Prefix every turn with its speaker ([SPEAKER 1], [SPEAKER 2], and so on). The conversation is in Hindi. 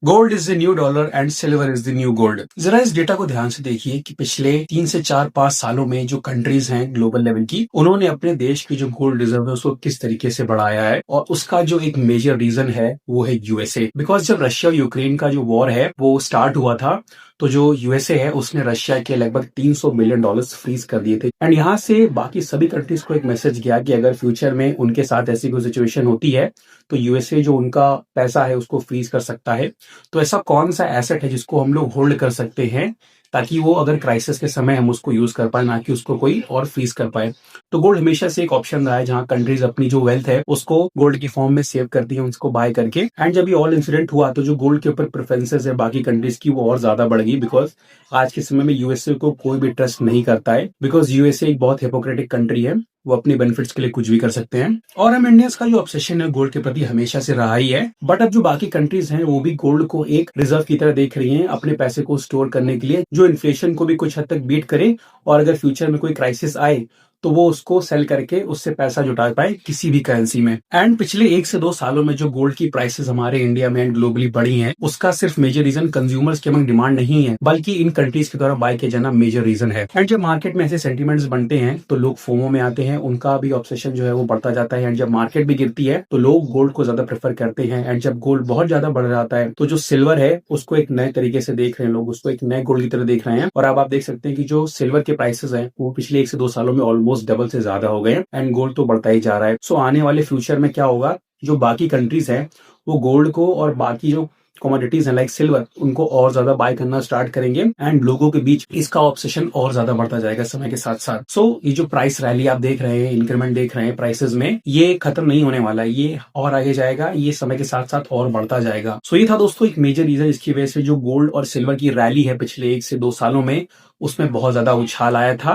[SPEAKER 1] Gold is the new dollar and silver is the new gold. जरा इस डेटा को ध्यान से देखिए कि पिछले 3 से 4 5 सालों में जो कंट्रीज हैं ग्लोबल लेवल की, उन्होंने अपने देश की जो गोल्ड रिजर्व है उसको किस तरीके से बढ़ाया है। और उसका जो एक मेजर रीजन है वो है यूएसए। बिकॉज जब रशिया और यूक्रेन का जो वॉर है वो स्टार्ट हुआ था, तो जो यूएसए है उसने रशिया के लगभग $300 बिलियन फ्रीज कर दिए थे। एंड यहाँ से बाकी सभी कंट्रीज को एक मैसेज गया कि अगर फ्यूचर में उनके साथ ऐसी कोई सिचुएशन होती है तो यूएसए जो उनका पैसा है उसको फ्रीज कर सकता है। तो ऐसा कौन सा एसेट है जिसको हम लोग होल्ड कर सकते हैं ताकि वो अगर क्राइसिस के समय हम उसको यूज कर पाए, ना कि उसको कोई और फ्रीज कर पाए। तो गोल्ड हमेशा से एक ऑप्शन रहा है जहां कंट्रीज अपनी जो वेल्थ है उसको गोल्ड की फॉर्म में सेव करती है, उसको बाय करके। एंड जब ये ऑल इंसिडेंट हुआ तो जो गोल्ड के ऊपर प्रेफरेंसेस है बाकी कंट्रीज की वो और ज्यादा बढ़ गई। बिकॉज आज के समय में यूएसए को कोई भी ट्रस्ट नहीं करता है, बिकॉज यूएसए एक बहुत हिपोक्रेटिक कंट्री है, वो अपने बेनिफिट्स के लिए कुछ भी कर सकते हैं। और हम इंडियंस का जो ऑब्सेशन है गोल्ड के प्रति हमेशा से रहा ही है। बट अब जो बाकी कंट्रीज हैं वो भी गोल्ड को एक रिजर्व की तरह देख रही हैं, अपने पैसे को स्टोर करने के लिए, जो इन्फ्लेशन को भी कुछ हद तक बीट करे। और अगर फ्यूचर में कोई क्राइसिस आए तो वो उसको सेल करके उससे पैसा जुटा पाए किसी भी करेंसी में। एंड पिछले 1 से 2 सालों में जो गोल्ड की प्राइसेस हमारे इंडिया में एंड ग्लोबली बढ़ी हैं, उसका सिर्फ मेजर रीजन कंज्यूमर्स के अमंग डिमांड नहीं है, बल्कि इन कंट्रीज के द्वारा बाय किया जाना मेजर रीजन है। एंड जब मार्केट में ऐसे सेंटीमेंट्स बनते हैं तो लोग फोमो में आते हैं, उनका भी ऑब्सेशन जो है वो बढ़ता जाता है। एंड जब मार्केट भी गिरती है तो लोग गोल्ड को ज्यादा प्रेफर करते हैं। एंड जब गोल्ड बहुत ज्यादा बढ़ जाता है तो जो सिल्वर है उसको एक नए तरीके से देख रहे हैं लोग, उसको एक नए गोल्ड की तरह देख रहे हैं। और अब आप देख सकते हैं कि जो सिल्वर के प्राइसेस हैं वो पिछले 1 से 2 सालों में ऑलमोस्ट डबल से ज्यादा हो गए एंड गोल्ड तो बढ़ता ही जा रहा है। सो आने वाले फ्यूचर में क्या होगा, जो बाकी कंट्रीज हैं वो गोल्ड को और बाकी जो कमोडिटीज हैं लाइक सिल्वर उनको और ज्यादा बाय करना स्टार्ट करेंगे। एंड लोगों के बीच इसका ऑब्सेशन और ज्यादा बढ़ता जाएगा समय के साथ साथ। सो ये जो प्राइस रैली आप देख रहे हैं, इंक्रीमेंट देख रहे हैं प्राइसेस में, ये खत्म नहीं होने वाला है, ये और आगे जाएगा, ये समय के साथ साथ और बढ़ता जाएगा। सो ये था दोस्तों एक मेजर रीजन इसकी वजह से जो गोल्ड और सिल्वर की रैली है पिछले 1 से 2 सालों में, उसमें बहुत ज्यादा उछाल आया था।